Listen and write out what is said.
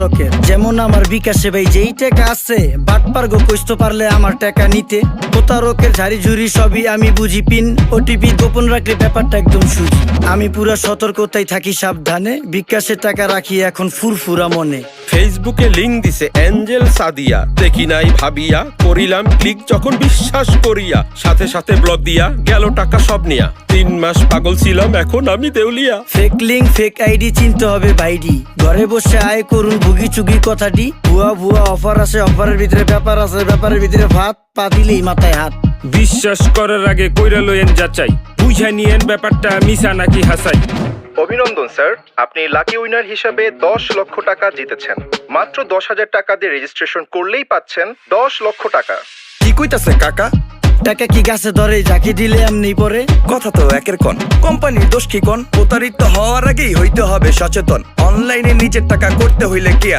যেমন আমার বিকাশে ভাই যেই টাকা আছে বাটপার গো কইতে পারলে আমার টাকা নিতে। প্রতারকের ঝাড়ি ঝুড়ি সবই আমি বুঝি, পিন ওটিপি গোপন রাখলে ব্যাপারটা একদম সুজি। আমি পুরা সতর্কতায় থাকি সাবধানে, বিকাশে টাকা রাখি এখন ফুরফুরা মনে। ফেসবুকে লিংক দিছে এঞ্জেল সাদিয়া, দেখি নাই ভাবিয়া করিলাম ক্লিক যখন বিশ্বাস করিয়া, সাথে সাথে ব্লক দিয়া গেল টাকা সব নিয়া। 3 মাস পাগল ছিলাম এখন আমি দেউলিয়া। ফেক লিঙ্ক ফেক আইডি চিনতে হবে ভাইডি, ঘরে বসে আয় করুন ভুগি চুগি কথাটি। ভুয়া ভুয়া অফার আছে, অফারের ভিতরে ব্যাপার আছে, ব্যাপারের ভিতরে ভাত, পা দিলেই মাথায় হাত। বিশ্বাস করার আগে কইরা লইয়েন যাচাই, বুঝা নিয়েন ব্যাপারটা মিছা নাকি হাসাই। অভিনন্দন স্যার, আপনি লাকি উইনার হিসাবে 10 লক্ষ টাকা জিতেছেন। মাত্র 10,000 টাকা দিয়ে রেজিস্ট্রেশন করলেই পাচ্ছেন 10 লক্ষ টাকা। কি কইতাছে কাকা? টাকা কি গাছে ধরে, যাকে দিলে এমনি পরে? কথা তো একের কন, কোম্পানির দোষ কি কন? প্রতারিত হওয়ার আগেই হইতে হবে সচেতন। অনলাইনে নিজের টাকা করতে হইলে কি